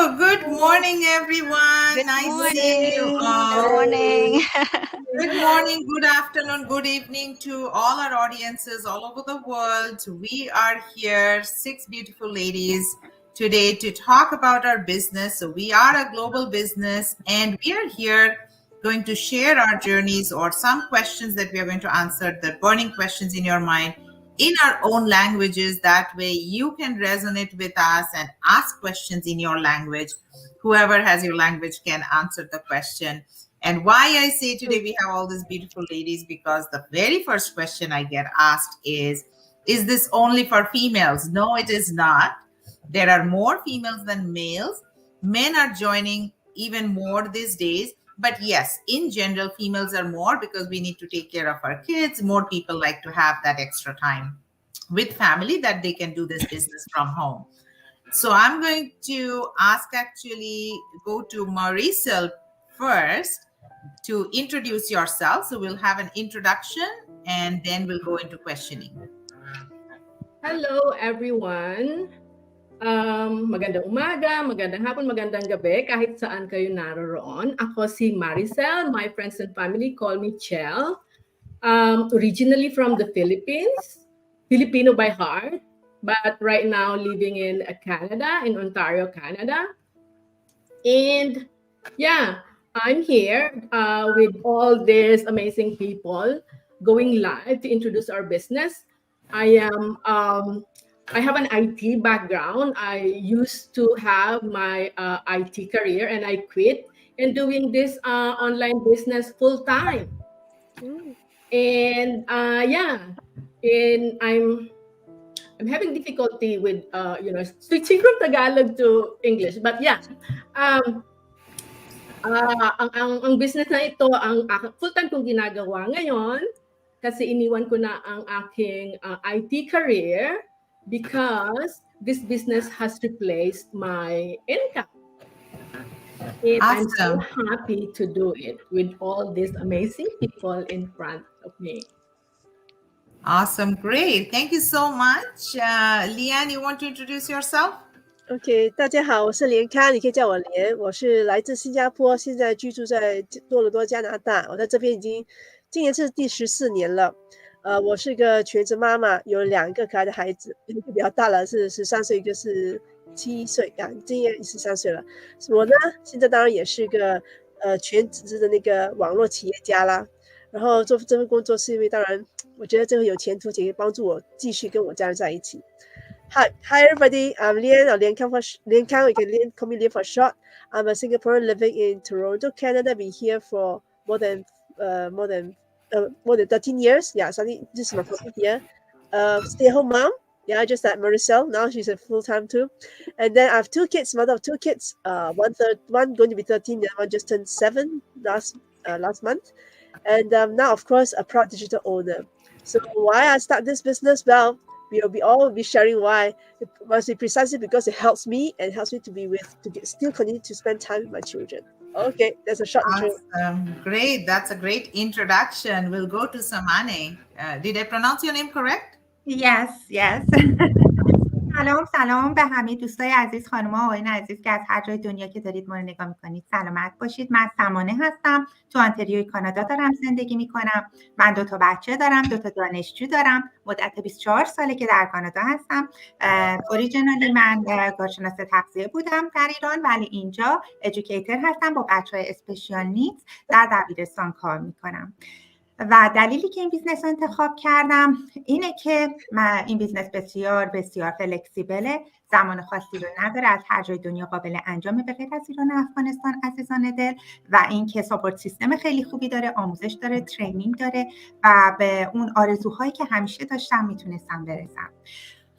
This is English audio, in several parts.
Good morning, everyone. Good Nice seeing you morning. Good all. morning. Good morning, good afternoon, good evening to all our audiences all over the world. We are here, six beautiful ladies, today to talk about our business. So, we are a global business and we are here going to share our journeys or some questions that we are going to answer, the burning questions in your mind in our own languages. That way, you can resonate with us and ask questions in your language. Whoever has your language can answer the question. And why I say today we have all these beautiful ladies, because the very first question I get asked is this only for females? No, it is not. There are more females than males. Men are joining even more these days. But yes, in general, females are more because we need to take care of our kids. More people like to have that extra time with family that they can do this business from home. So I'm going to go to Marisol first to introduce yourself. So we'll have an introduction and then we'll go into questioning. Hello, everyone. Magandang umaga, magandang hapon, magandang gabi, kahit saan kayo naroroon. Ako si Maricel. My friends and family call me Chel. Originally from the Philippines, Filipino by heart, but right now living in Canada, in Ontario, Canada. And yeah, I'm here with all these amazing people going live to introduce our business. I have an IT background. I used to have my IT career and I quit and doing this online business full time. And and I'm having difficulty with switching from Tagalog to English. But yeah, ang business na ito ang full-time kong ginagawa ngayon kasi iniwan ko na ang aking IT career because this business has replaced my income. And I'm so happy to do it with all these amazing people in front of me. Awesome. Great. Thank you so much. Leanne, you want to introduce yourself? OK， 大家好，我是连康，你可以叫我连，我是来自新加坡，现在居住在多伦多，加拿大。我在这边已经今年是第14年了。我是一个全职妈妈，有2个可爱的孩子，一个比较大了，是13岁，一个是7岁啊，今年13岁了。我呢，现在当然也是一个全职的那个网络企业家啦。然后做这份工作是因为，当然我觉得这个有前途，且可以帮助我继续跟我家人在一起。Hi everybody. I'm Lian, or Lian Kang. You can call me Lian for short. I'm a Singaporean living in Toronto, Canada. Been here for more than 13 years. Yeah, this is my 14th year. Stay-at-home mom. Yeah, just like Maricel. Now she's a full-time too. And then I have 2 kids. Mother of 2 kids. One going to be 13, and one just turned 7 last month. And now, of course, a proud digital owner. So why I start this business? Well, we'll be sharing why. It must be precisely because it helps me and helps me still continue to spend time with my children. Okay, that's a short intro. Great. That's a great introduction. We'll go to Samane. Did I pronounce your name correct? Yes. سلام به همه دوستای عزیز، خانم‌ها و آقایان عزیز که از هر جای دنیا که دارید ما رو نگاه میکنید سلامت باشید. من سمانه هستم، تو آنتریوی کانادا دارم زندگی میکنم. من 2 تا بچه دارم، 2 تا دانشجو دارم. مدت 24 ساله که در کانادا هستم. اوریجینالی من کارشناس تغذیه بودم در ایران، ولی اینجا ادوکیتور هستم، با بچه‌های اسپشیال نیدز در دبیرستان کار میکنم. و دلیلی که این بیزنس رو انتخاب کردم اینه که این بیزنس بسیار بسیار فلکسیبله، زمان خاصی رو نداره، از هر جای دنیا قابل انجامه به غیر از ایران و افغانستان عزیزان دل. و اینکه ساپورت سیستم خیلی خوبی داره، آموزش داره، ترینینگ داره و به اون آرزوهایی که همیشه داشتم میتونستم برسم.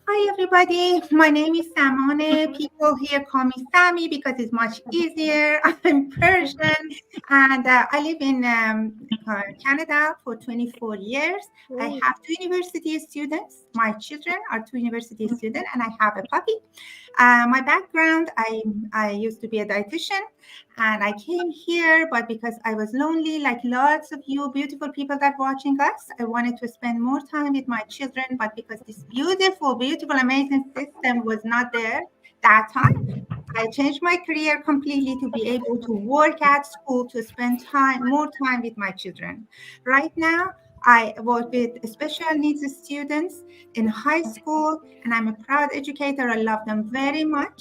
Hi everybody, my name is Samane. People here call me Sami because it's much easier. I'm Persian and I live in Canada for 24 years. I have 2 university students. My children are 2 university students and I have a puppy. My background, I used to be a dietitian and I came here, but because I was lonely, like lots of you beautiful people that watching us, I wanted to spend more time with my children, but because this beautiful, amazing system was not there that time, I changed my career completely to be able to work at school, to spend more time with my children. Right now, I work with special needs students in high school, and I'm a proud educator. I love them very much.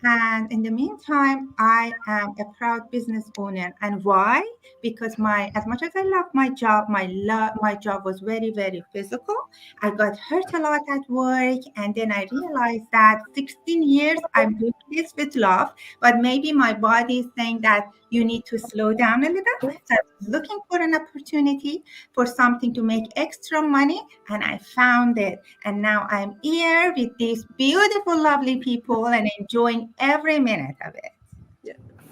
And in the meantime, I am a proud business owner. And why? Because as much as I love my job, my job was very, very physical. I got hurt a lot at work, and then I realized that 16 years I'm doing this with love, but maybe my body is saying that you need to slow down a little. So I was looking for an opportunity for something to make extra money, and I found it. And now I'm here with these beautiful, lovely people and enjoying every minute of it.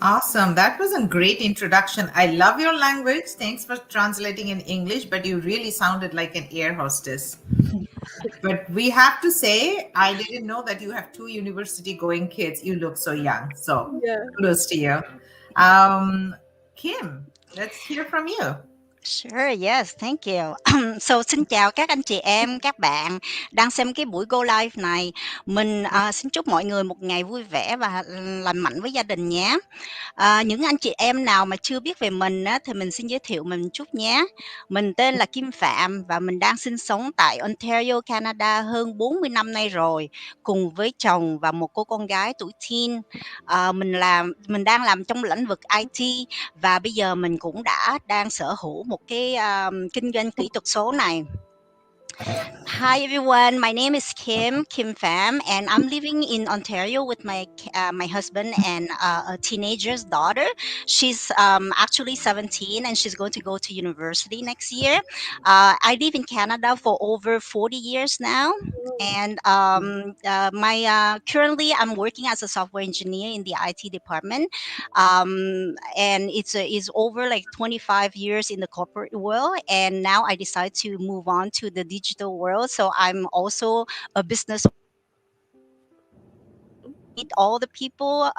Awesome. That was a great introduction. I love your language. Thanks for translating in English, but you really sounded like an air hostess. But we have to say, I didn't know that you have 2 university going kids. You look so young. So Yeah. kudos to you. Kim, let's hear from you. Sure, yes, thank you. So xin chào các anh chị em, các bạn đang xem cái buổi Go Live này. Mình xin chúc mọi người một ngày vui vẻ và lành mạnh với gia đình nhé. Những anh chị em nào mà chưa biết về mình á, thì mình xin giới thiệu mình chút nhé. Mình tên là Kim Phạm và mình đang sinh sống tại Ontario, Canada hơn 40 năm nay rồi, cùng với chồng và một cô con gái tuổi teen. Mình đang làm trong lĩnh vực IT và bây giờ mình cũng đang sở hữu một cái kinh doanh kỹ thuật số này. Hi everyone, my name is Kim Pham, and I'm living in Ontario with my husband and a teenager's daughter. She's actually 17 and she's going to go to university next year. I live in Canada for over 40 years now, and currently I'm working as a software engineer in the IT department, and it's over like 25 years in the corporate world, and now I decide to move on to the digital world. So I'm also a business. Meet all the people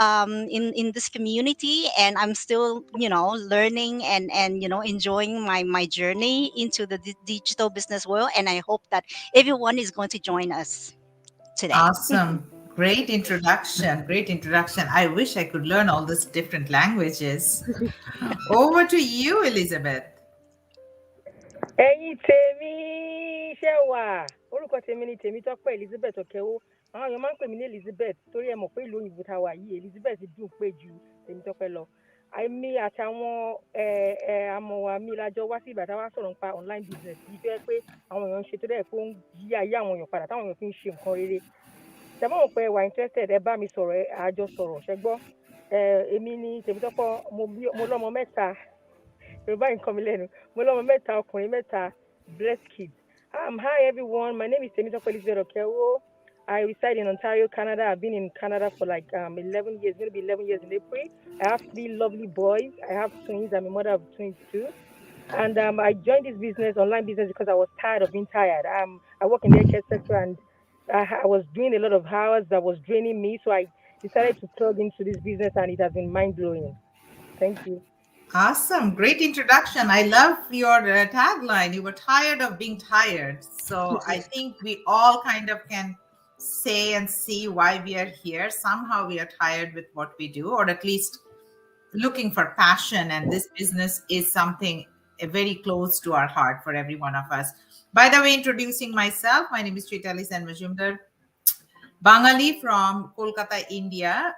in this community, and I'm still learning and enjoying my journey into the digital business world, and I hope that everyone is going to join us today. Awesome. Great introduction. Great introduction. I wish I could learn all these different languages. Over to you, Elizabeth. ẹ̀yin tèmi ṣe wà orúkọ tèmi ni Tèmítọ́pẹ́ Elizabeth Òkèwò. àwọn èèyàn máa ń pè mí ní Elizabeth torí ẹ mọ̀ pé ìlú òyìnbó tá a wà yìí Elizabeth dùn pé ju Tèmítọ́pẹ́ lọ. àìmí àtàwọn amọ̀wà mi lájọ wá sí ìbàdàn wá sọ̀rọ̀ nípa online business yìí fẹ́ pé àwọn èèyàn ń ṣe tó dẹ̀ pé ó ń yí ayé àwọn èèyàn padà táwọn èèyàn fi ń ṣe nǹkan rere. tẹ̀mọ́ pé wà interested ẹ bá mi sọ̀rọ̀ àjọ sọ̀rọ̀ ṣẹ́gbọ́. èmi ni Tèmítọ́pẹ́ mo lọ́mọ mẹ́ta. Yorùbá nǹkan mi lẹ́nu. Mo lọ́mọ mẹ́ta ọkùnrin mẹ́ta blessed kids. Hi everyone, my name is Tèmítọ́pẹ́ Elizabeth Òkèwò. I reside in Ontario, Canada. I've been in Canada for like 11 years. It's going to be 11 years in April. I have 3 lovely boys. I have twins. I'm a mother of twins too. And I joined this business, online business, because I was tired of being tired. I work in the HR sector, and I was doing a lot of hours that was draining me. So I decided to plug into this business, and it has been mind-blowing. Thank you. Awesome. Great introduction. I love your tagline. You were tired of being tired. So I think we all kind of can say and see why we are here. Somehow we are tired with what we do, or at least looking for passion. And this business is something very close to our heart for every one of us. By the way, introducing myself, my name is Chaitali Sen Majumdar. Bangali from Kolkata, India.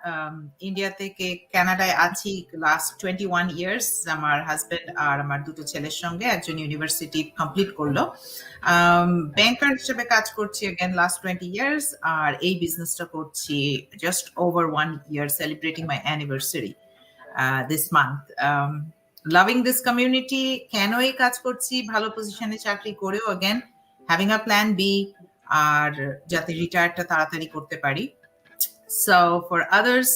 India থেকে Canada আছি last 21 years. আমার husband আর আমার দুটো ছেলের সঙ্গে একজন university complete করলো। ব্যাংকার হিসেবে কাজ করছি again last 20 years আর এই বিজনেসটা করছি just over 1 year, celebrating my anniversary this month. Loving this community, কেন এই কাজ করছি, ভালো পজিশনে চাকরি করেও again having a plan B আর যাতে রিটায়ারটা তাড়াতাড়ি করতে পারি. So for others,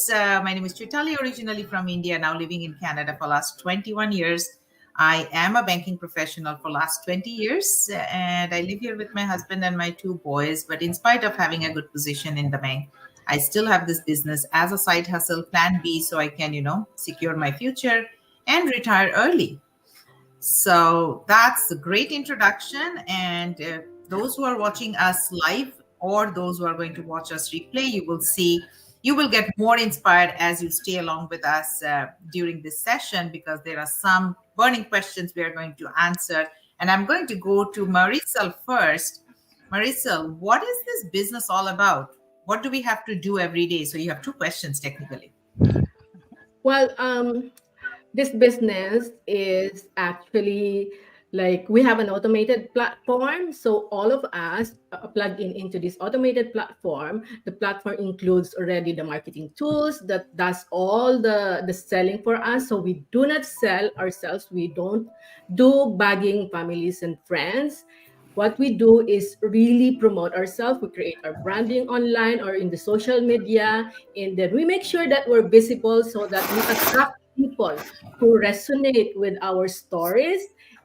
my name is Chaitali, originally from India, now living in Canada for last 21 years. I am a banking professional for last 20 years, and I live here with my husband and my 2 boys. But in spite of having a good position in the bank, I still have this business as a side hustle, plan B, so I can, secure my future and retire early. So that's a great introduction. And those who are watching us live or those who are going to watch us replay, you will see you will get more inspired as you stay along with us during this session, because there are some burning questions we are going to answer. And I'm going to go to Marisol first. Marisol, what is this business all about? What do we have to do every day? So you have two questions technically. Well, this business is actually like we have an automated platform. So all of us plug in into this automated platform. The platform includes already the marketing tools that does all the selling for us. So we do not sell ourselves. We don't do bagging families and friends. What we do is really promote ourselves. We create our branding online or in the social media, and then we make sure that we're visible so that we attract people who resonate with our stories,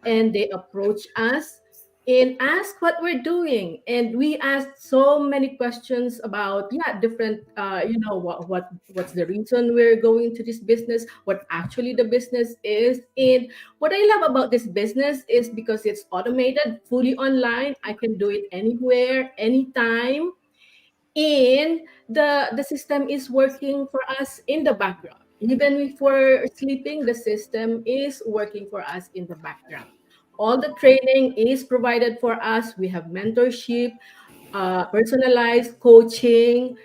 and they approach us and ask what we're doing. And we ask so many questions about different what's the reason we're going to this business, what actually the business is. And what I love about this business is because it's automated, fully online. I can do it anywhere, anytime, and the system is working for us in the background. Even if we're sleeping, the system is working for us in the background. All the training is provided for us. We have mentorship, personalized coaching,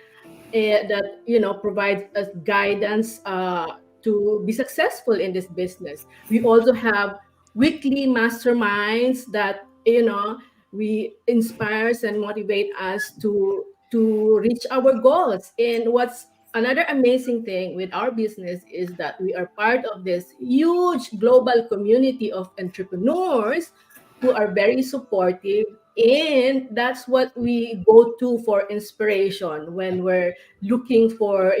that provides us guidance to be successful in this business. We also have weekly masterminds that we inspires and motivate us to reach our goals. And what's another amazing thing with our business is that we are part of this huge global community of entrepreneurs who are very supportive, and that's what we go to for inspiration when we're looking for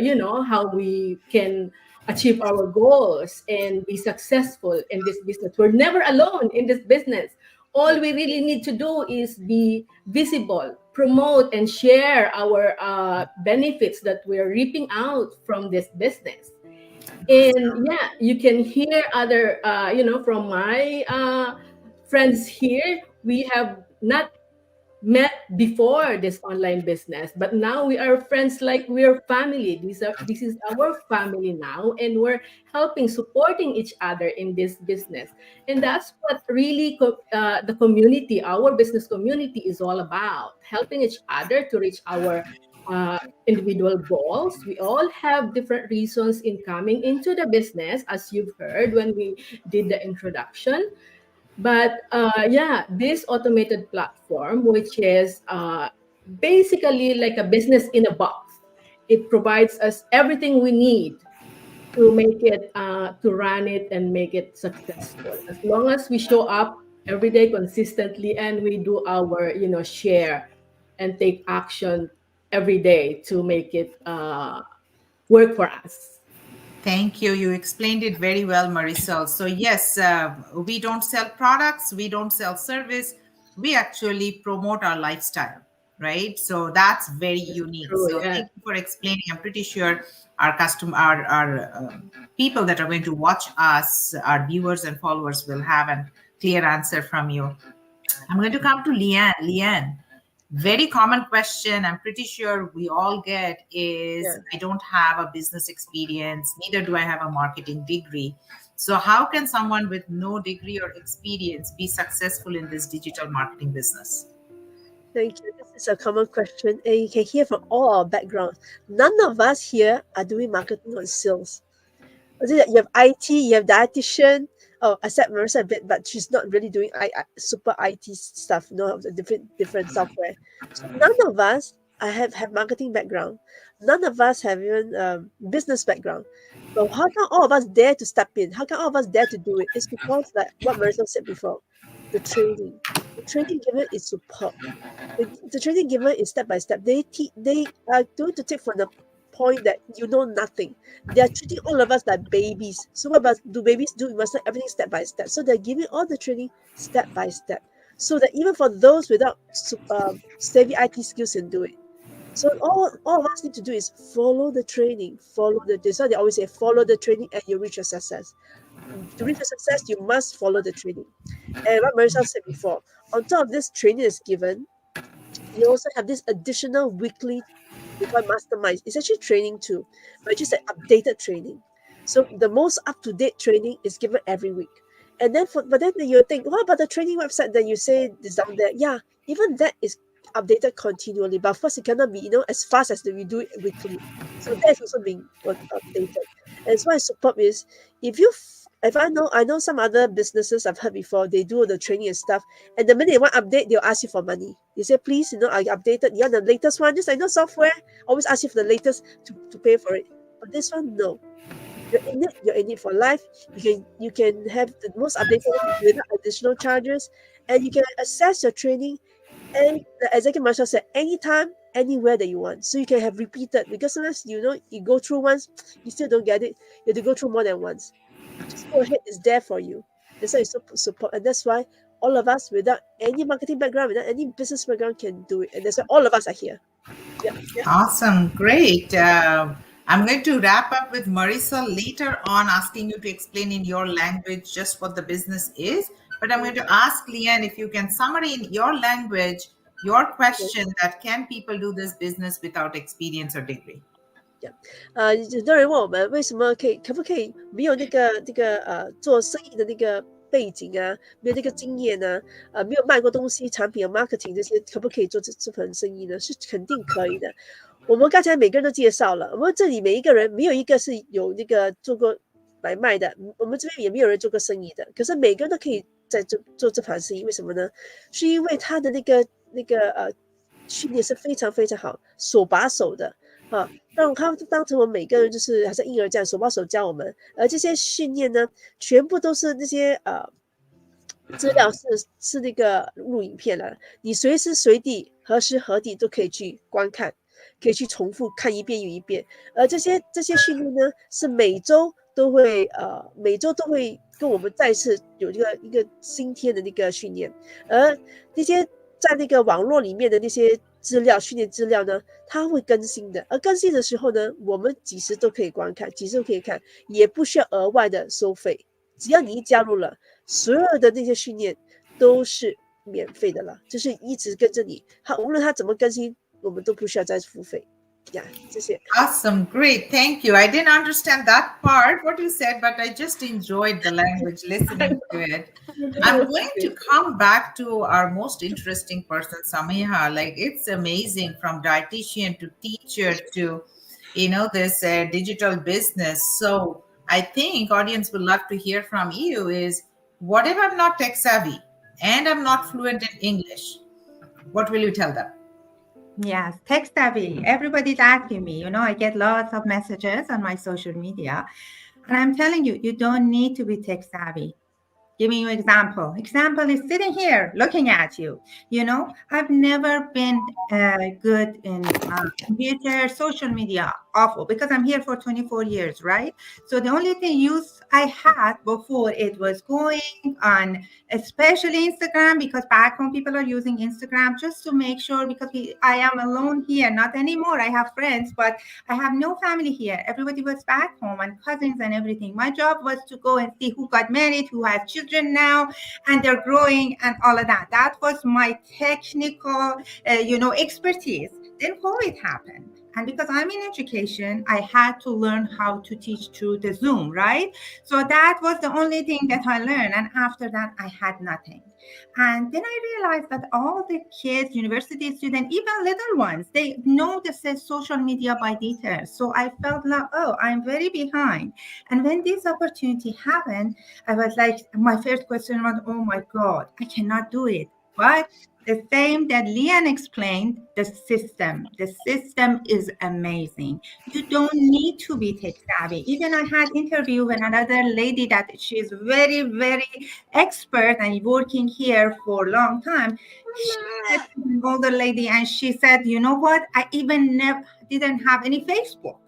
how we can achieve our goals and be successful in this business. We're never alone in this business. All we really need to do is be visible, promote and share our benefits that we're reaping out from this business. And yeah, you can hear other from my friends here. We have not met before this online business, but now we are friends, like we're family. This is our family now, and we're helping, supporting each other in this business. And that's what really the community, our business community, is all about: helping each other to reach our individual goals. We all have different reasons in coming into the business, as you've heard when we did the introduction. But this automated platform, which is basically like a business in a box, it provides us everything we need to make it, to run it and make it successful. As long as we show up every day consistently and we do our, share and take action every day to make it work for us. Thank you. You explained it very well, Marisol. So yes, we don't sell products, we don't sell service. We actually promote our lifestyle, right? So that's very unique. True, So yeah. thank you for explaining. I'm pretty sure our people that are going to watch us, our viewers and followers, will have a clear answer from you. I'm going to come to Leanne. Leanne, very common question I'm pretty sure we all get is, Yeah. I don't have a business experience, neither do I have a marketing degree. So how can someone with no degree or experience be successful in this digital marketing business? Thank you. This is a common question, and you can hear from all our backgrounds. None of us here are doing marketing or sales. You have IT, you have dietitian. Oh, except Marissa a bit, but she's not really doing super IT stuff. The different software. So none of us have marketing background. None of us have even business background. But how come all of us dare to step in? How come all of us dare to do it? It's because, like what Marissa said before, the training. The training given is superb. The training given is step by step. They are going to take from the point that you know nothing. They are treating all of us like babies. So what do babies do? You must learn everything step by step. So they're giving all the training step by step, so that even for those without savvy IT skills can do it. So all of us need to do is follow the training, that's why they always say follow the training and you reach your success. To reach your success, you must follow the training. And what Marissa said before, on top of this training is given, you also have this additional weekly We call it mastermind. It's actually training too, but just an updated training. So the most up-to-date training is given every week. And then but then you think, what about the training website that you say is down there? Yeah, even that is updated continually. But of course, it cannot be, as fast as we do it weekly. So that is also being updated. And so why superb is if I know some other businesses I've heard before, they do the training and stuff, and the minute they want update, they'll ask you for money. They say, please, I updated. You want the latest one? Just like software, always ask you for the latest to pay for it. But this one, no. You're in it for life. You can have the most updated one without additional charges, and you can access your training, and exactly Marshall said, anytime, anywhere that you want. So you can have repeated, because sometimes you go through once, you still don't get it. You have to go through more than once. Just go ahead, it's there for you. That's why it's so support, and that's why all of us, without any marketing background, without any business background, can do it. And that's why all of us are here. Yeah. Awesome. Great. I'm going to wrap up with Marisol later on, asking you to explain in your language just what the business is. But I'm going to ask Leanne if you can summary in your language your question that can people do this business without experience or degree? 很多人问我们为什么可不可以没有那个做生意的那个背景啊，没有那个经验啊，没有卖过东西、产品、marketing 这些，可不可以做这份生意呢？是肯定可以的。我们刚才每个人都介绍了，我们这里每一个人没有一个是有那个做过买卖的，我们这边也没有人做过生意的，可是每个人都可以在做这盘生意，为什么呢？是因为他的那个训练是非常非常好，手把手的。让他当成我们每个人就是好像婴儿这样手把手教我们，而这些训练呢，全部都是那些资料是那个录影片了，你随时随地何时何地都可以去观看，可以去重复看一遍又一遍。而这些训练呢，是每周都会跟我们再次有一个新天的那个训练，而那些在那个网络里面的那些训练资料呢，它会更新的，而更新的时候呢，我们几时都可以观看，几时都可以看，也不需要额外的收费，只要你一加入了，所有的那些训练都是免费的了，就是一直跟着你，无论它怎么更新，我们都不需要再付费。Yeah, 谢谢。 Awesome. Great. Thank you. I didn't understand that part, what you said, but I just enjoyed the language listening to it. I'm going to come back to our most interesting person, Samiha. Like, it's amazing, from dietitian to teacher to, this digital business. So I think audience would love to hear from you is, what if I'm not tech savvy and I'm not fluent in English? What will you tell them? Yes, tech savvy. Everybody's asking me. I get lots of messages on my social media. And I'm telling you, you don't need to be tech savvy. Giving you an example. Example is sitting here looking at you. I've never been good in computer, social media, awful, because I'm here for 24 years, right? So the only thing use I had before, it was going on, especially Instagram, because back home people are using Instagram just to make sure, because I am alone here, not anymore. I have friends, but I have no family here. Everybody was back home and cousins and everything. My job was to go and see who got married, who has children now, and they're growing and all of that. That was my technical, expertise. Then COVID happened. And because I'm in education, I had to learn how to teach through the Zoom, right? So that was the only thing that I learned. And after that, I had nothing. And then I realized that all the kids, university students, even little ones, they know this social media by details. So I felt like, I'm very behind. And when this opportunity happened, I was like, my first question was, oh my God, I cannot do it. But the same that Leanne explained, the system is amazing. You don't need to be tech savvy. Even I had interview with another lady that she's very, very expert and working here for a long time. She's an older lady, and she said, you know what? I even didn't have any Facebook.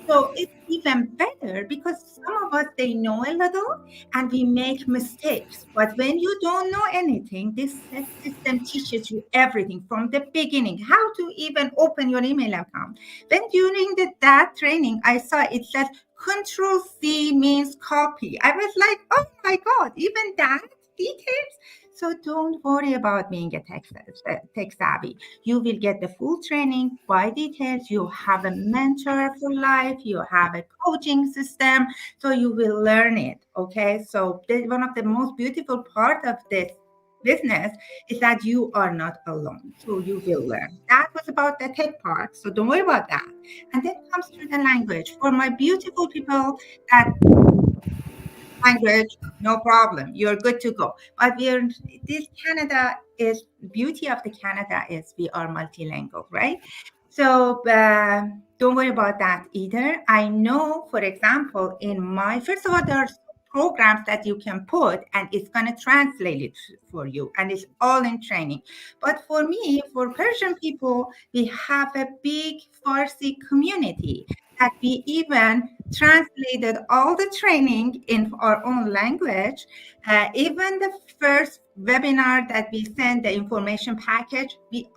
So it's even better, because some of us, they know a little and we make mistakes. But when you don't know anything, this system teaches you everything from the beginning, how to even open your email account. Then during that training, I saw it says Control C means copy. I was like, oh my God, even that details. So don't worry about being a tech savvy. You will get the full training by details. You have a mentor for life. You have a coaching system. So you will learn it. Okay. So one of the most beautiful part of this business is that you are not alone. So you will learn. That was about the tech part. So don't worry about that. And then comes to the language. For my beautiful people that language, no problem. You're good to go. But this Canada is beauty of the Canada is we are multilingual, right? So don't worry about that either. I know, for example, first of all, there are programs that you can put and it's going to translate it for you and it's all in training. But for me, for Persian people, we have a big Farsi community that we even translated all the training in our own language. Even the first webinar that we sent, the information package, we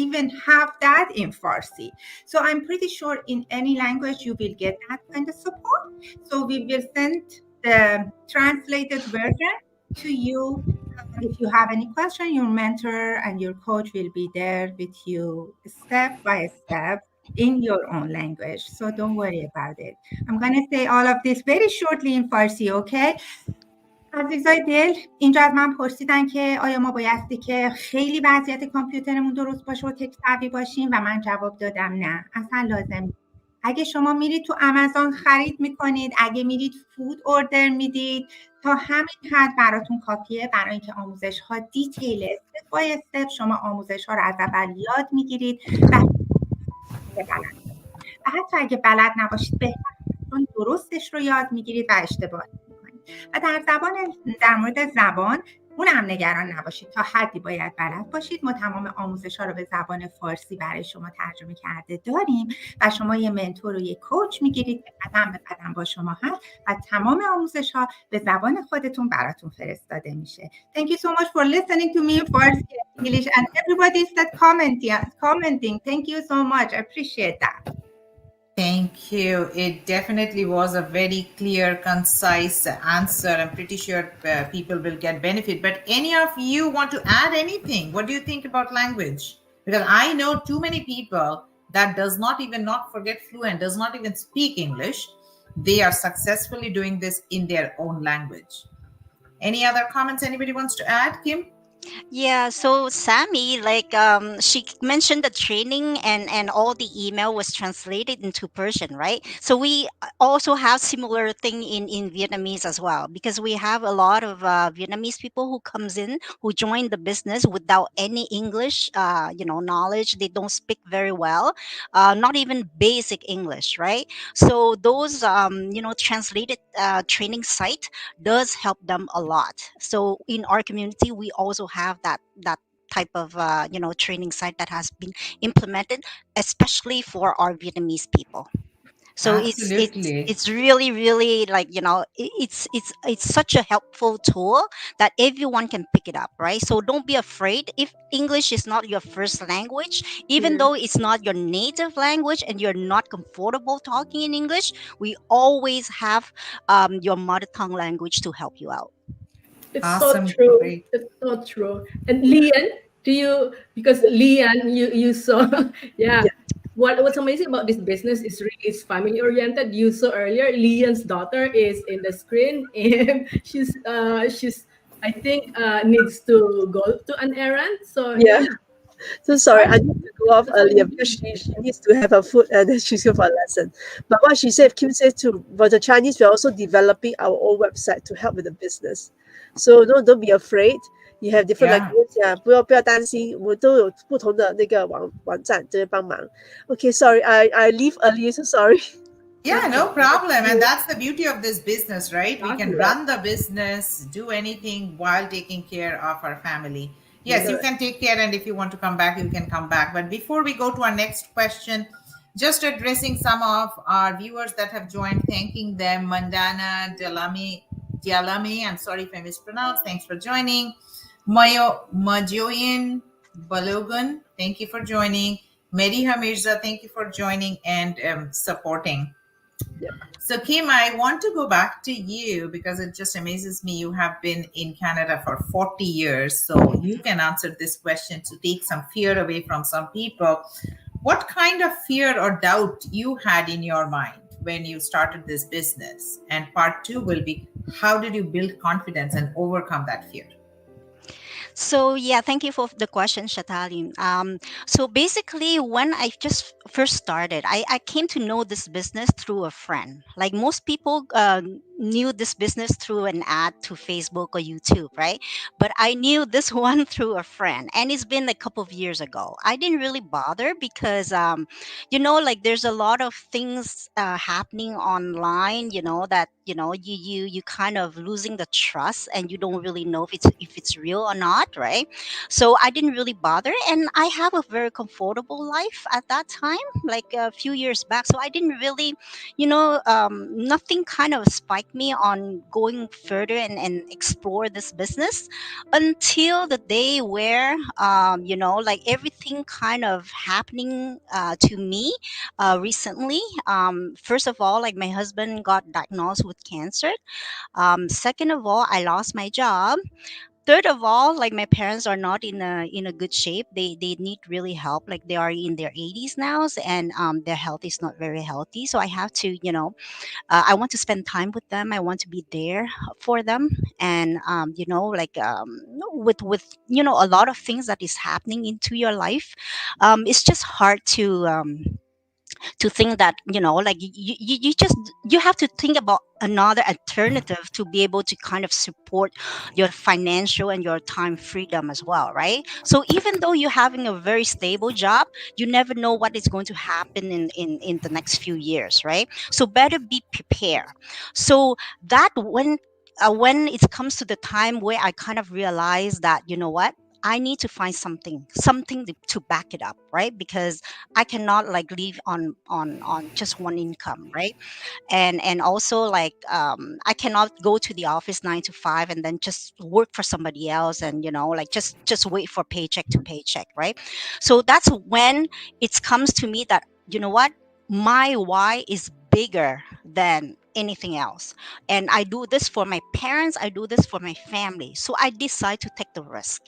even have that in Farsi. So I'm pretty sure in any language you will get that kind of support. So we will send the translated version to you. If you have any question, your mentor and your coach will be there with you step by step in your own language. So don't worry about it. I'm going to say all of this very shortly in Farsi, okay? عزیزای دل اینجا از من پرسیدن که آیا ما بایستی که خیلی وضعیت کامپیوترمون درست باشه و تک قوی باشیم و من جواب دادم نه اصلا لازم نیست. اگه شما میرید تو آمازون خرید میکنید، اگه میرید فود اوردر میدید، تا همین حد براتون کافیه برای اینکه آموزش ها دیتیل استپ بای استپ شما آموزش ها رو از اول یاد میگیرید و حتی اگه بلد نباشید بهتر چون درستش رو یاد میگیرید و اشتباه میکنید. و در مورد زبان اونم نگران نباشید، تا حدی باید بلد باشید. ما تمام آموزش ها رو به زبان فارسی برای شما ترجمه کرده داریم و شما یه منتور و یه کوچ میگیرید که قدم به قدم با شما هست و تمام آموزش ها به زبان خودتون براتون فرستاده میشه. Thank you so much for listening to me in Farsi and English and everybody that commenting. Thank you so much. I appreciate that. Thank you. It definitely was a very clear, concise answer. I'm pretty sure people will get benefit. But any of you want to add anything? What do you think about language? Because I know too many people that does not even not forget fluent, does not even speak English. They are successfully doing this in their own language. Any other comments anybody wants to add, Kim? Yeah, so Sammy, she mentioned the training and all the email was translated into Persian, right? So we also have similar thing in Vietnamese as well, because we have a lot of Vietnamese people who comes in who join the business without any English, knowledge. They don't speak very well, not even basic English, right? So those translated training site does help them a lot. So in our community, we also have that type of training site that has been implemented, especially for our Vietnamese people. So Absolutely. it's really really it's such a helpful tool that everyone can pick it up, right? So don't be afraid if English is not your first language, even though it's not your native language and you're not comfortable talking in English. We always have your mother tongue language to help you out. It's Awesome. so true. Great. It's so true. And Lian, because Lian, you saw, yeah. What's amazing about this business is really it's family oriented. You saw earlier, Lian's daughter is in the screen, and she's I think needs to go to an errand. So Yeah. So sorry, I need to go off That's earlier amazing. because she needs to have her food and then she's going for a lesson. But what she said, Kim said too, for the Chinese, we're also developing our own website to help with the business. So don't be afraid. You have different Yeah. languages. 不要担心，我们都有不同的那个网站这边帮忙。Okay, sorry, I leave early, so sorry. Yeah, no problem. And that's the beauty of this business, right? We can Exactly. run the business, do anything while taking care of our family. Yes, you can take care. And if you want to come back, you can come back. But before we go to our next question, just addressing some of our viewers that have joined, thanking them. Mandana Dialami, I'm sorry if I mispronounced. Thanks for joining. Majoyan Balogun, thank you for joining. Mediha Mirza, thank you for joining and supporting. Yep. So, Kim, I want to go back to you because it just amazes me. You have been in Canada for 40 years. So, you can answer this question to take some fear away from some people. What kind of fear or doubt you had in your mind when you started this business? And part two will be how did you build confidence and overcome that fear? So yeah, thank you for the question, Shatali. So basically, when I just first started, I came to know this business through a friend. Like most people knew this business through an ad to Facebook or YouTube, right? But I knew this one through a friend, and it's been a couple of years ago. I didn't really bother because, like there's a lot of things happening online, that you kind of losing the trust, and you don't really know if it's real or not, right? So I didn't really bother, and I have a very comfortable life at that time, like a few years back. So I didn't really, nothing kind of spiked me on going further and explore this business until the day where, like everything kind of happening to me recently. First of all, like my husband got diagnosed with cancer. Second of all, I lost my job. Third of all, like my parents are not in a good shape. They need really help. Like they are in their 80s now, and their health is not very healthy. So I have to, I want to spend time with them. I want to be there for them. And like with a lot of things that is happening into your life, it's just hard to think that, like you have to think about another alternative to be able to kind of support your financial and your time freedom as well, right? So even though you're having a very stable job, you never know what is going to happen in the next few years, right? So better be prepared. So that when it comes to the time where I kind of realize that, what, I need to find something to back it up, right? Because I cannot like live on just one income, right? And also like, I cannot go to the office 9 to 5 and then just work for somebody else, and like just wait for paycheck to paycheck, right? So that's when it comes to me that, what, my why is bigger than anything else, and I do this for my parents, I do this for my family, so I decide to take the risk.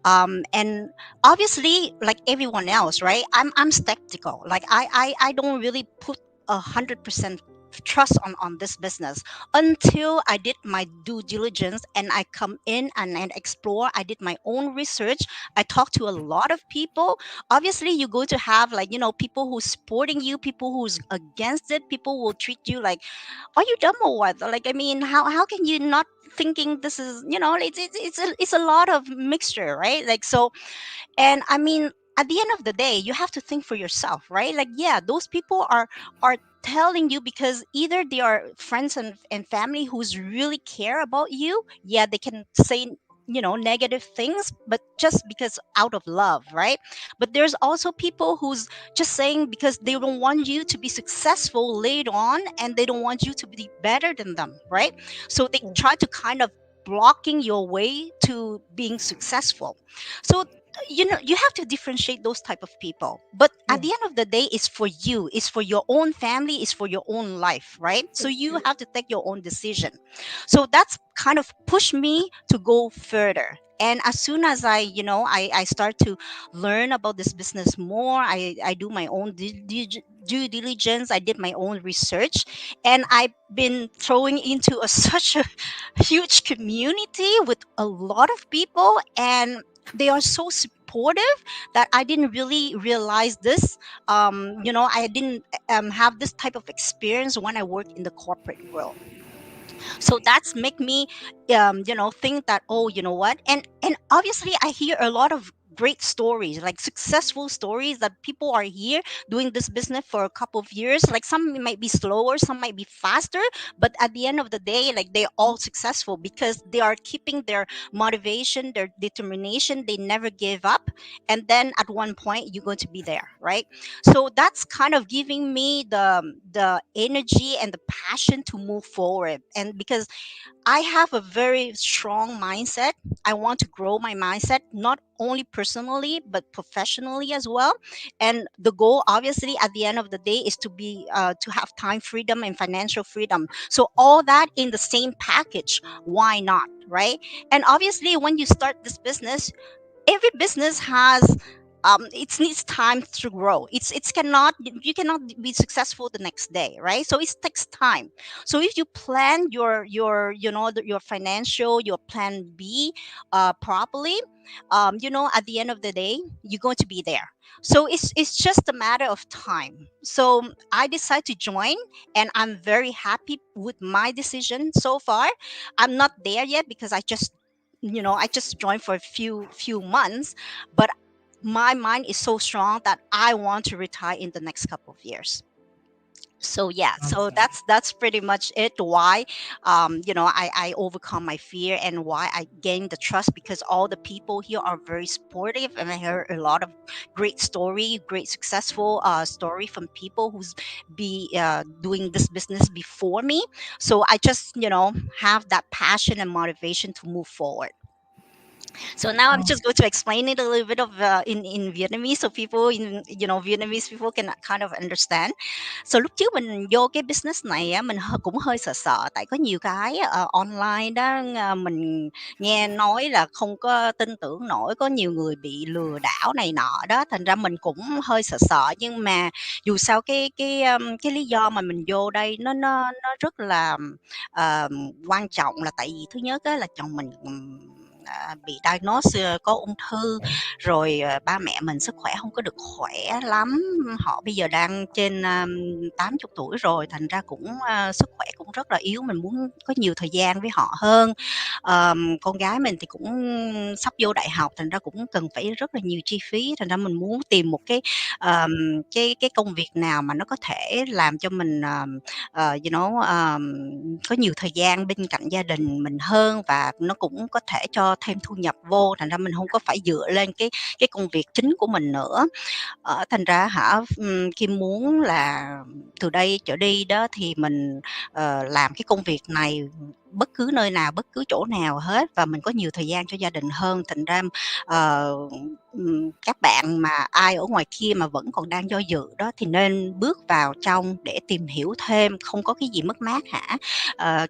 And obviously, like everyone else, right, I'm skeptical. Like I don't really put 100% trust on this business until I did my due diligence, and I come in and explore. I did my own research. I talked to a lot of people. Obviously, you're going to have, like, people who's supporting you, people who's against it, people will treat you like, are you dumb or what? Like, I mean, how can you not thinking this is, it's a lot of mixture, right? Like, so, and I mean, at the end of the day, you have to think for yourself, right? Like, yeah, those people are telling you because either they are friends and family who's really care about you. Yeah, they can say, negative things, but just because out of love, right? But there's also people who's just saying because they don't want you to be successful later on, and they don't want you to be better than them, right? So they Mm. try to kind of blocking your way to being successful. So, you have to differentiate those type of people, but at Yeah. the end of the day, it's for you, it's for your own family, it's for your own life, right? So you have to take your own decision. So that's kind of pushed me to go further. And as soon as I start to learn about this business more, I do my own due diligence, I did my own research, and I've been throwing into such a huge community with a lot of people, and they are so supportive that I didn't really realize this. I didn't have this type of experience when I worked in the corporate world. So that's make me think that, oh, you know what, and obviously I hear a lot of great stories, like successful stories, that people are here doing this business for a couple of years. Like some might be slower, some might be faster, but at the end of the day, like they're all successful because they are keeping their motivation, their determination, they never give up, and then at one point you're going to be there, right? So that's kind of giving me the energy and the passion to move forward. And because I have a very strong mindset, I want to grow my mindset, not only personally but professionally as well. And the goal, obviously, at the end of the day, is to be to have time freedom and financial freedom. So all that in the same package, why not, right? And obviously, when you start this business, every business has it needs time to grow. It's cannot, you cannot be successful the next day, right? So it takes time. So if you plan your your financial, your plan B properly, at the end of the day, you're going to be there. So it's just a matter of time. So I decided to join, and I'm very happy with my decision so far. I'm not there yet because I just joined for a few months, but my mind is so strong that I want to retire in the next couple of years. So yeah, so Awesome. that's pretty much it. Why I overcome my fear, and why I gain the trust, because all the people here are very supportive, and I heard a lot of great successful story from people who's be doing this business before me. So I just have that passion and motivation to move forward. So now I'm just going to explain it a little bit of in Vietnamese, so people in Vietnamese people can kind of understand. So lúc trước mình vô cái business này á, mình cũng hơi sợ sợ, tại có nhiều cái online đó, mình nghe nói là không có tin tưởng nổi, có nhiều người bị lừa đảo này nọ đó, thành ra mình cũng hơi sợ sợ. Nhưng mà dù sao cái lý do mà mình vô đây nó rất là ờ, quan trọng, là tại vì thứ nhất á, là chồng mình bị diagnose có ung thư rồi, ba mẹ mình sức khỏe không có được khỏe lắm, họ bây giờ đang trên 80 tuổi rồi, thành ra cũng sức khỏe cũng rất là yếu, mình muốn có nhiều thời gian với họ hơn. Con gái mình thì cũng sắp vô đại học, thành ra cũng cần phải rất là nhiều chi phí, thành ra mình muốn tìm một cái công việc nào mà nó có thể làm cho mình có nhiều thời gian bên cạnh gia đình mình hơn, và nó cũng có thể cho thêm thu nhập vô, thành ra mình không có phải dựa lên cái công việc chính của mình nữa. Thành ra khi muốn là từ đây trở đi đó, thì mình làm cái công việc này bất cứ nơi nào, bất cứ chỗ nào hết, và mình có nhiều thời gian cho gia đình hơn. Thành ra ờ, các bạn mà ai ở ngoài kia mà vẫn còn đang do dự đó, thì nên bước vào trong để tìm hiểu thêm, không có cái gì mất mát hả.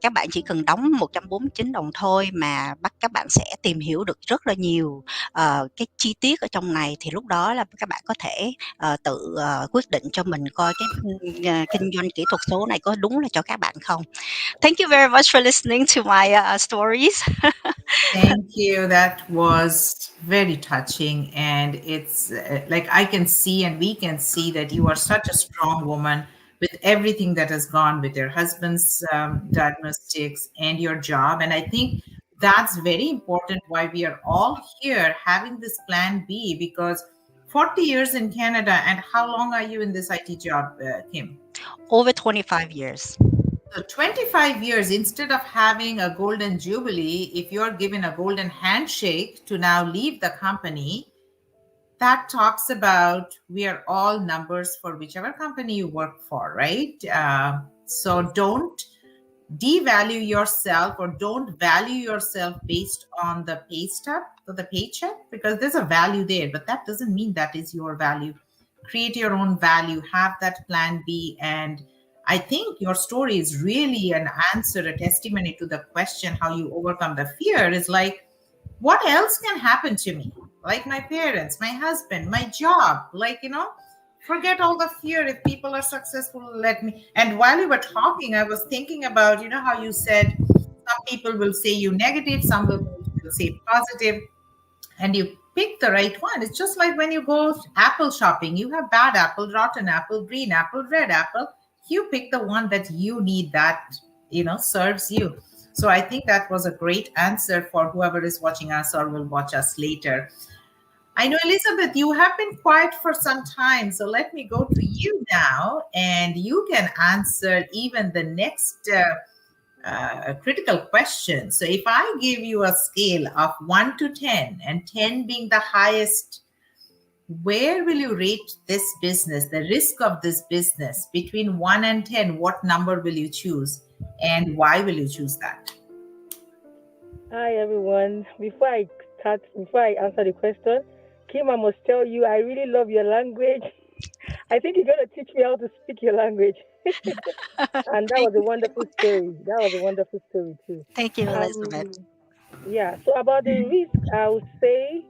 Các bạn chỉ cần đóng 149 đồng thôi, mà các bạn sẽ tìm hiểu được rất là nhiều cái chi tiết ở trong này, thì lúc đó là các bạn có thể tự quyết định cho mình coi cái kinh doanh kỹ thuật số này có đúng là cho các bạn không. Thank you very much for listening to my stories. Thank you. That was very touching. And it's like I can see, and we can see that you are such a strong woman with everything that has gone with your husband's diagnostics and your job. And I think that's very important why we are all here having this plan B, because 40 years in Canada. And how long are you in this IT job, Kim? Over 25 years. So 25 years, instead of having a golden jubilee, if you're given a golden handshake to now leave the company, that talks about we are all numbers for whichever company you work for, right? So don't devalue yourself, or don't value yourself based on the pay stub or the paycheck, because there's a value there, but that doesn't mean that is your value. Create your own value, have that plan B. And I think your story is really an answer, a testimony to the question how you overcome the fear. Is like, what else can happen to me? Like my parents, my husband, my job, forget all the fear. If people are successful, let me. And while you were talking, I was thinking about, how you said some people will say you negative, some will say positive, and you pick the right one. It's just like when you go apple shopping, you have bad apple, rotten apple, green apple, red apple. You pick the one that you need, that serves you. So I think that was a great answer for whoever is watching us or will watch us later. I know, Elizabeth, you have been quiet for some time, so let me go to you now, and you can answer even the next critical question. So if I give you a scale of 1 to 10, and 10 being the highest, where will you rate this business, the risk of this business? Between 1 and 10, what number will you choose, and why will you choose that? Hi everyone. Before I answer the question, Kim, I must tell you, I really love your language. I think you're going to teach me how to speak your language. And that Thank was a wonderful story. That was a wonderful story, too. thank you, Elizabeth. Um, yeah, so about the risk, I would say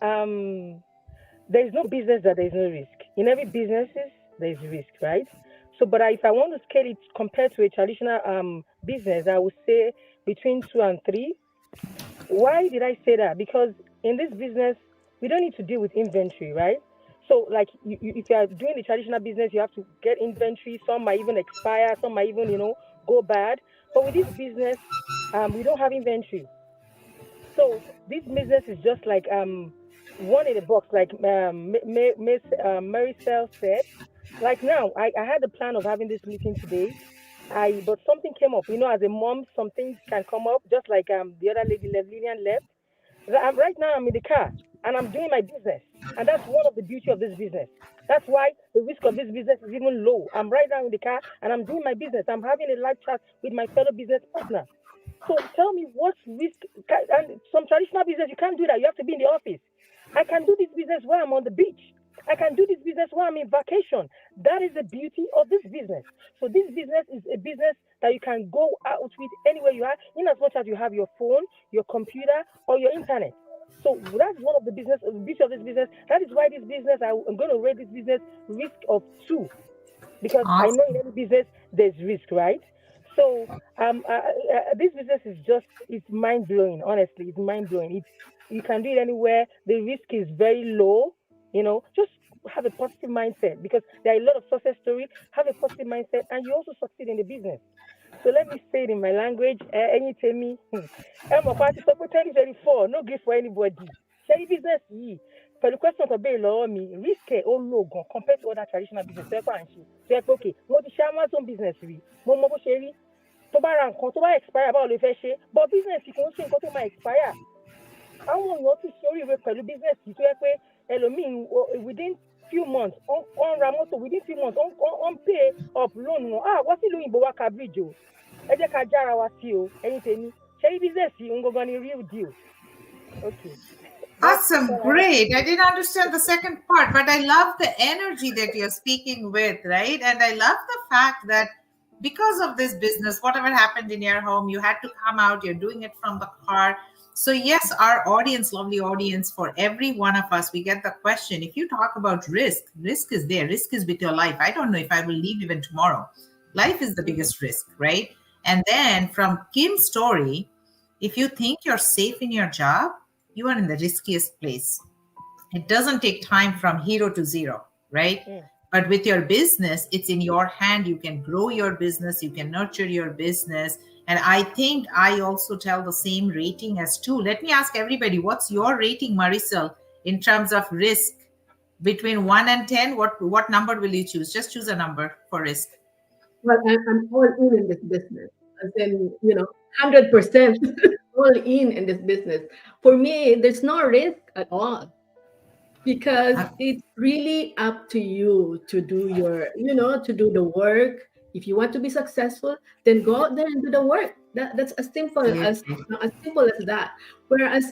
there is no business that there is no risk. In every businesses, there is risk, right? So, but if I want to scale it compared to a traditional business, I would say between 2 and 3. Why did I say that? Because in this business, we don't need to deal with inventory, right? So, like, if you are doing the traditional business, you have to get inventory. Some might even expire, some might even, go bad. But with this business, we don't have inventory. So this business is just like one in a box, like Miss Maricel said. Like now, I had the plan of having this meeting today. But something came up. As a mom, some things can come up, just like the other lady, Lillian left. Right now, I'm in the car and I'm doing my business, and that's one of the beauty of this business. That's why the risk of this business is even low. I'm right now in the car and I'm doing my business. I'm having a live chat with my fellow business partner. So tell me what's risk? And some traditional business, you can't do that. You have to be in the office. I can do this business while I'm on the beach. I can do this business while I'm in vacation. That is the beauty of this business. So this business is a business that you can go out with anywhere you are, in as much as you have your phone, your computer, or your internet. So that's one of the beauty of this business. That is why this business, I'm going to rate this business risk of 2, because I know in Awesome. any business there's risk, right? So this business is just it's mind blowing. Honestly, it's mind blowing. You can do it anywhere. The risk is very low. Just have a positive mindset, because there are a lot of success stories. Have a positive mindset, and you also succeed in the business. So let me say it in my language. Ẹ̀yin tèmi, ẹ mọ̀ pé a ti sọ pé 2024 no gree for anybody. Ṣé ní business yìí pẹ̀lú question tó béèrè lọ́wọ́ mi, risk ẹ̀ ó low gan compared to other traditional business tó yẹ pé à ń ṣe. Tó yẹ pé okay, mo ti ṣe Amazon business rí, mo mọ bó ṣe rí. Tó bá ra nǹkan tó bá expire, báwo ló fẹ́ ṣe? But business kì í ṣe nǹkan tó máa expire. Àwọn èèyàn ti ṣe oríire pẹ̀lú business yìí tó yẹ pé ẹlòmíì within few months on ra mọ́tò, within few months on pay up loan wọn. Wá sílùú òyìnbó wá ka bridge o. Ẹ jẹ́ ká jára wa sí o, ẹ̀yin tèmi. Ṣé ní business yìí ń gangan ni real deal? Okay. That's Awesome, all I have to great. I say. didn't understand the second part, but I love the energy that you're speaking with, right? And I love the fact that because of this business, whatever happened in your home, you had to come out, you're doing it from the car. So, yes, our audience, lovely audience, for every one of us, we get the question. If you talk about risk is there, risk is with your life. I don't know if I will leave even tomorrow. Life is the biggest risk, right? And then from Kim's story, if you think you're safe in your job, you are in the riskiest place. It doesn't take time from hero to zero, right? But with your business, it's in your hand. You can grow your business, you can nurture your business. And I think I also tell the same rating as 2. Let me ask everybody, what's your rating, Marisol, in terms of risk? Between 1 and 10, what number will you choose? Just choose a number for risk. Well, I'm all in this business. As in, 100% all in this business. For me, there's no risk at all, because it's really up to you to do to do the work. If you want to be successful, then go out there and do the work. That's as simple as that. Whereas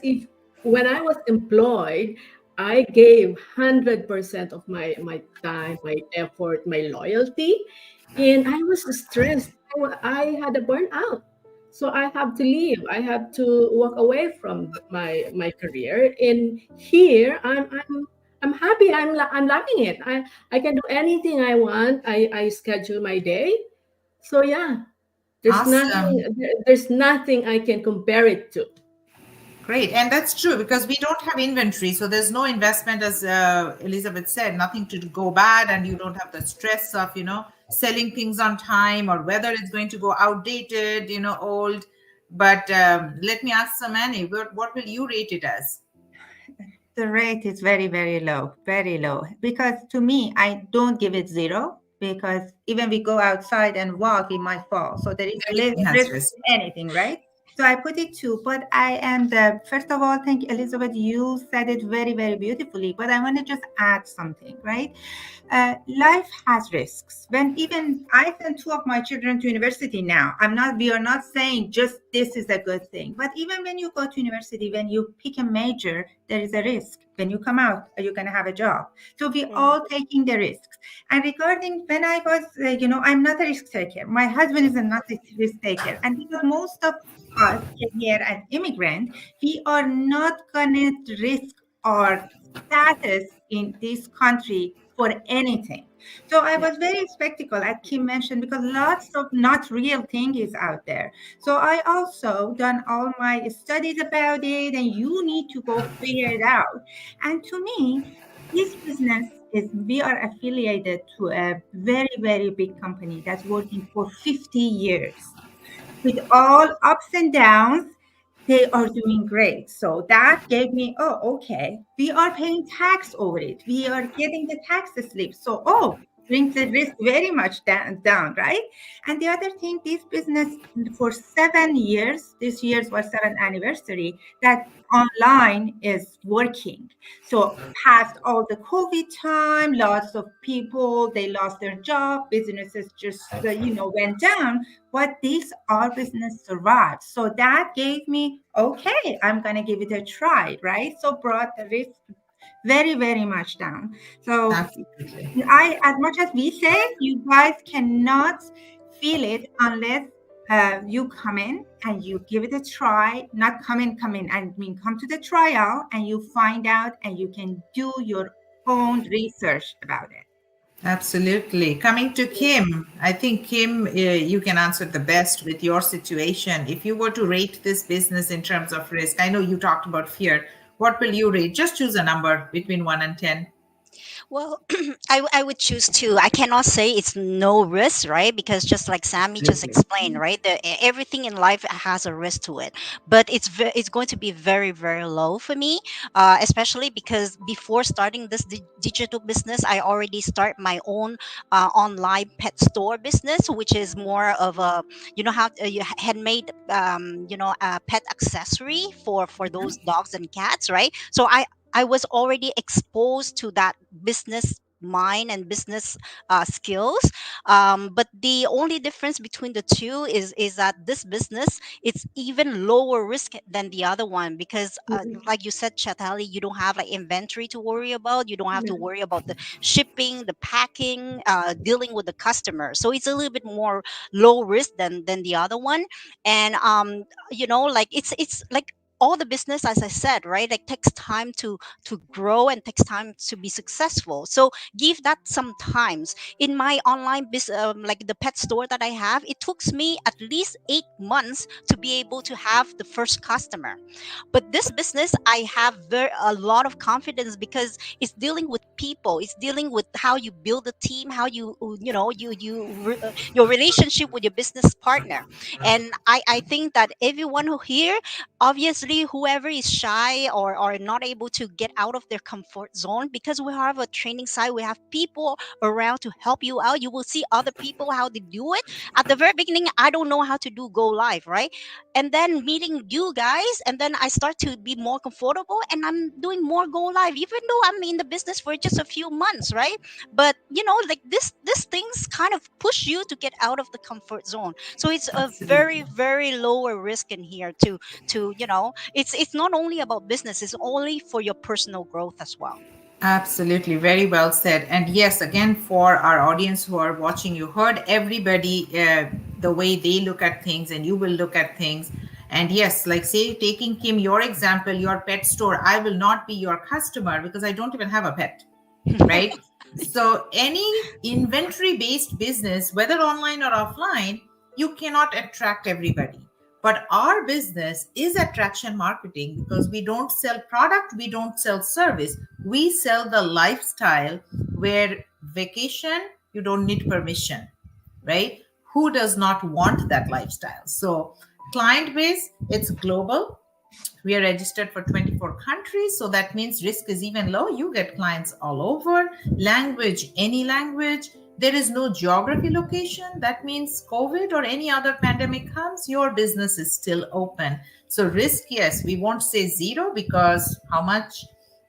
when I was employed, I gave 100% of my time, my effort, my loyalty, and I was stressed. I had a burnout. So I have to leave. I have to walk away from my career. And here I'm happy. I'm loving it. I can do anything I want. I schedule my day. So yeah, Awesome. there's nothing I can compare it to. Great. And that's true because we don't have inventory. So there's no investment, as Elizabeth said, nothing to go bad. And you don't have the stress of, selling things on time or whether it's going to go outdated, old. But let me ask Samani, what will you rate it as? The rate is very, very low, because to me, I don't give it 0, because even we go outside and walk, we might fall. So there is less risk in anything, right? So I put it 2, but I am first of all, thank you, Elizabeth, you said it very, very beautifully, but I want to just add something, right? Life has risks. When even I send 2 of my children to university now, we are not saying just this is a good thing, but even when you go to university, when you pick a major, there is a risk. when you come out, you're going to have a job. So we Mhm. all taking the risks. And regarding when I was, I'm not a risk taker. My husband is not a risk taker. And because most of us here as immigrant, we are not going to risk our status in this country for anything. So I was very skeptical, as Kim mentioned, because lots of not real thing is out there. So I also done all my studies about it, and you need to go figure it out. And to me, this business is, we are affiliated to a very, very big company that's working for 50 years with all ups and downs. They are doing great. So that gave me, oh, okay, we are paying tax over it. We are getting the tax slip. So, oh, brings the risk very much down, right? And the other thing, this business for 7 years, this year's was 7th anniversary, that online is working. So past all the COVID time, lots of people, they lost their job, businesses just, went down, but this our business survived. So that gave me, okay, I'm going to give it a try, right? So brought the risk very, very much down. So Absolutely. as much as we say, you guys cannot feel it unless you come in and you give it a try, not come in, I mean, come to the trial and you find out and you can do your own research about it. Absolutely. Coming to Kim, I think Kim, you can answer the best with your situation. If you were to rate this business in terms of risk, I know you talked about fear. What will you rate? Just choose a number between 1 and 10. Well, I would choose two. I cannot say it's no risk, right? Because just like Sammy just Absolutely. explained, right? Everything in life has a risk to it, but it's going to be very, very low for me, especially because before starting this digital business, I already start my own online pet store business, which is more of a, how handmade, pet accessory for those dogs and cats, right? So I was already exposed to that business mind and business skills, but the only difference between the two is that this business, it's even lower risk than the other one, because like you said, Chatali, you don't have like inventory to worry about, you don't have to worry about the shipping, the packing, dealing with the customer, so it's a little bit more low risk than the other one. And like it's like all the business, as I said, right, like takes time to grow and takes time to be successful. So give that some times. In my online business, like the pet store that I have, it took me at least 8 months to be able to have the first customer. But this business, I have a lot of confidence because it's dealing with people. It's dealing with how you build a team, how your relationship with your business partner. And I think that everyone who here, obviously, whoever is shy or not able to get out of their comfort zone, because we have a training site, we have people around to help you out. You will see other people how they do it. At the very beginning, I don't know how to do go live, right? And then meeting you guys, and then I start to be more comfortable, and I'm doing more go live, even though I'm in the business for just a few months, right? But like this things kind of push you to get out of the comfort zone. So it's a very, Absolutely. very lower risk in here to it's not only about business, it's only for your personal growth as well. Absolutely, very well said. And yes, again, for our audience who are watching, you heard everybody, the way they look at things, and you will look at things. And yes, like say, taking Kim, your example, your pet store, I will not be your customer because I don't even have a pet, right? So, any inventory based business, whether online or offline, you cannot attract everybody. But our business is attraction marketing because we don't sell product, we don't sell service. We sell the lifestyle where vacation, you don't need permission, right? Who does not want that lifestyle? So, client base, it's global. We are registered for 24 countries, so that means risk is even low. You get clients all over. Language, any language. There is no geography location. That means COVID or any other pandemic comes, your business is still open. So risk, yes, we won't say zero, because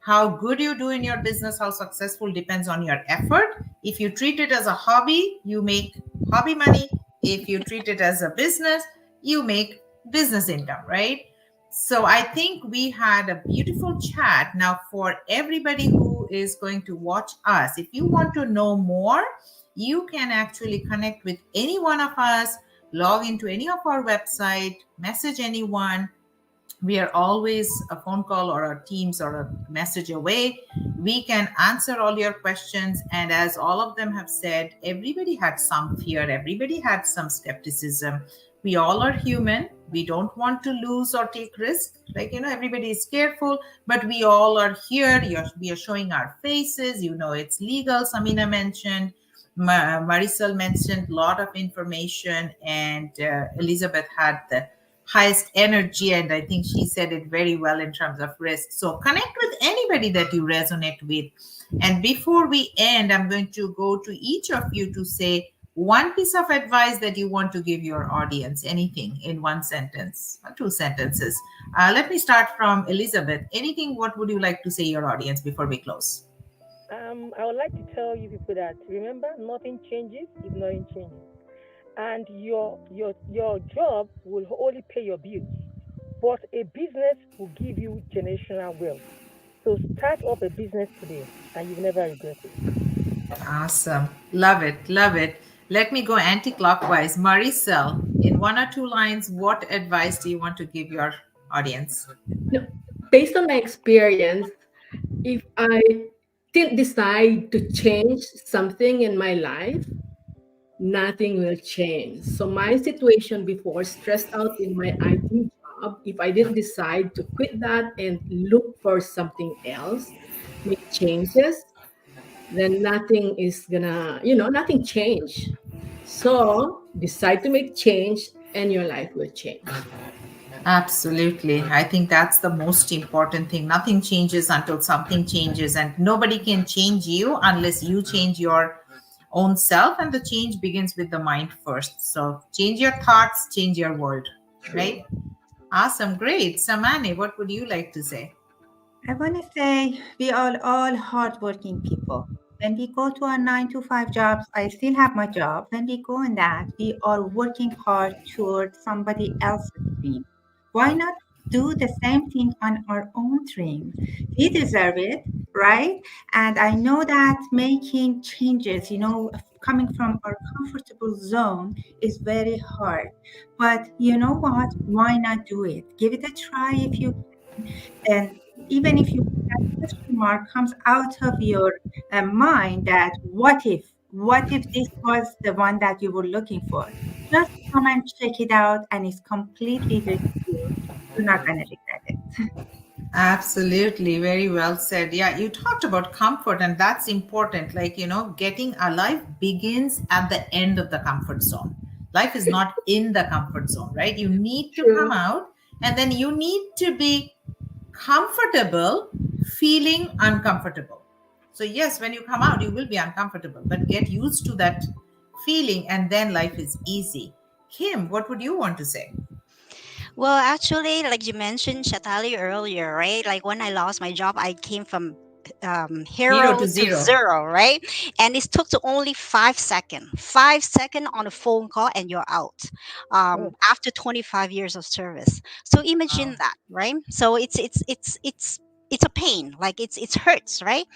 how good you do in your business, how successful, depends on your effort. If you treat it as a hobby, you make hobby money. If you treat it as a business, you make business income, right? So I think we had a beautiful chat. Now, for everybody who is going to watch us, if you want to know more, you can actually connect with any one of us, log into any of our website, message anyone. We are always a phone call or a Teams or a message away. We can answer all your questions. And as all of them have said, everybody had some fear, everybody had some skepticism. We all are human. We don't want to lose or take risk. Like, everybody is careful, but we all are here. We are showing our faces. It's legal. Samina mentioned, Marisol mentioned a lot of information, and Elizabeth had the highest energy, and I think she said it very well in terms of risk. So connect with anybody that you resonate with. And before we end, I'm going to go to each of you to say one piece of advice that you want to give your audience, anything in one sentence or two sentences. Let me start from Elizabeth. Anything, what would you like to say your audience before we close? I would like to tell you people that remember, nothing changes if nothing changes, and your job will only pay your bills, but a business will give you generational wealth. So start up a business today, and you'll never regret it. Awesome. Love it. Love it. Let me go anti-clockwise. Maricel, in one or two lines, what advice do you want to give your audience? No, based on my experience, if I didn't decide to change something in my life, nothing will change. So my situation before, stressed out in my IT job, if I didn't decide to quit that and look for something else, make changes, then nothing is gonna, nothing change. So decide to make change and your life will change. Absolutely. I think that's the most important thing. Nothing changes until something changes, and nobody can change you unless you change your own self. And the change begins with the mind first. So change your thoughts, change your world. Right? Awesome. Great. Samani, what would you like to say? I want to say we are all hardworking people. When we go to our 9 to 5 jobs, I still have my job. When we go in that, we are working hard toward somebody else's dream. Why not do the same thing on our own dream? We deserve it, right? And I know that making changes, coming from our comfortable zone is very hard. But you know what? Why not do it? Give it a try if you can. And even if that question mark comes out of your mind, that what if this was the one that you were looking for, just come and check it out, and it's completely with you. You're not going to regret it. Absolutely, very well said. Yeah, you talked about comfort, and that's important. Like, getting a life begins at the end of the comfort zone. Life is not in the comfort zone, right? You need to come True. out, and then you need to be comfortable feeling uncomfortable. So, yes, when you come out, you will be uncomfortable, but get used to that feeling, and then life is easy. Kim, what would you want to say? Well, actually, like you mentioned, Shatali, earlier, right? Like when I lost my job, I came from Zero hero to to zero. zero, right? And it took to only 5 seconds, 5 seconds on a phone call, and you're out Mm, after 25 years of service. So imagine Wow. that, right? So it's a pain, like it's hurts, right?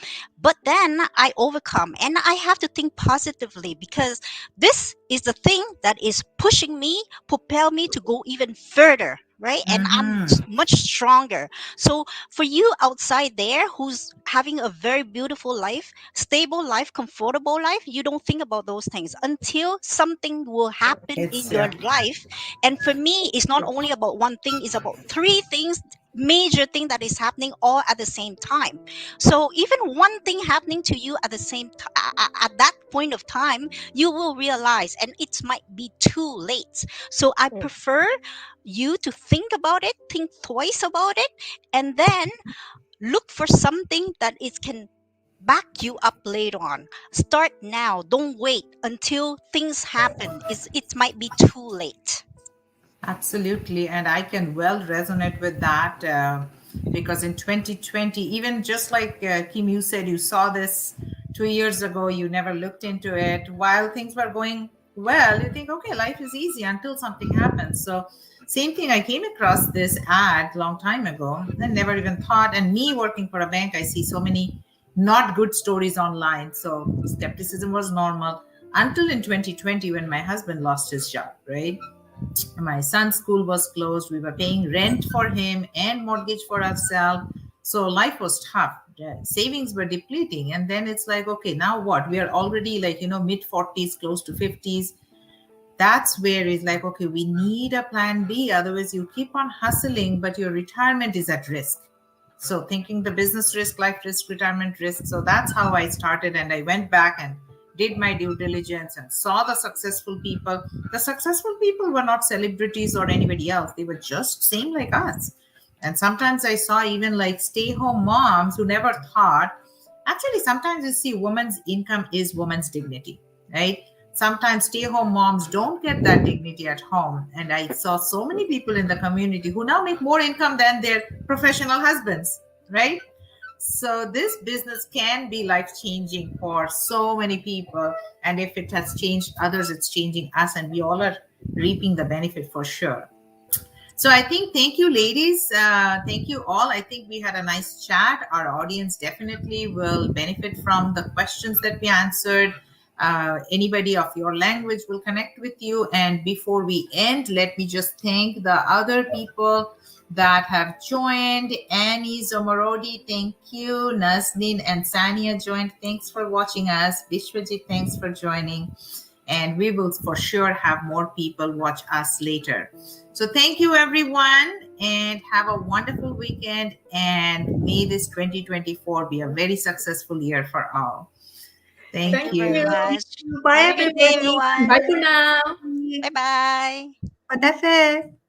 But then I overcome, and I have to think positively because this is the thing that is pushing me, propel me to go even further, right? And I'm Mm-hmm. much stronger. So for you outside there who's having a very beautiful life, stable life, comfortable life, you don't think about those things until something will happen in It's your life. And for me, it's not only about one thing, it's about three things, major thing that is happening all at the same time. So even one thing happening to you at the same at that point of time, you will realize, and it might be too late. So I mm. prefer you to think about it, think twice about it, and then look for something that it can back you up later on. Start now. Don't wait until things happen. It might be too late. Absolutely. And I can well resonate with that because in 2020, even just like Kim, you said you saw this 2 years ago, you never looked into it while things were going well, you think, okay, life is easy until something happens. So same thing, I came across this ad long time ago. I never even thought, and me working for a bank, I see so many not good stories online. So skepticism was normal until in 2020 when my husband lost his job, right? My son's school was closed. We were paying rent for him and mortgage for ourselves. So life was tough. Savings were depleting. And then it's like, okay, now what? We are already like, mid 40s, close to 50s. That's where it's like, okay, we need a plan B. Otherwise, you keep on hustling, but your retirement is at risk. So thinking the business risk, life risk, retirement risk. So that's how I started. And I went back and did my due diligence and saw the successful people. The successful people were not celebrities or anybody else. They were just same like us. And sometimes I saw even like stay-home moms who never thought. Actually, sometimes you see women's income is woman's dignity, right? Sometimes stay-home moms don't get that dignity at home. And I saw so many people in the community who now make more income than their professional husbands, right? So this business can be life-changing for so many people. And if it has changed others, it's changing us, and we all are reaping the benefit for sure. So I think, thank you, ladies. Thank you all. I think we had a nice chat. Our audience definitely will benefit from the questions that we answered. Anybody of your language will connect with you. And before we end, let me just thank the other people that have joined. Annie Zomorodi, thank you. Nazneen and Sania joined. Thanks for watching us. Vishwajit, thanks for joining. And we will for sure have more people watch us later. So thank you, everyone, and have a wonderful weekend. And may this 2024 be a very successful year for all. Thank you. very much. Bye, Have a good day, everybody. everyone. Bye for now. Bye bye. خدافظ.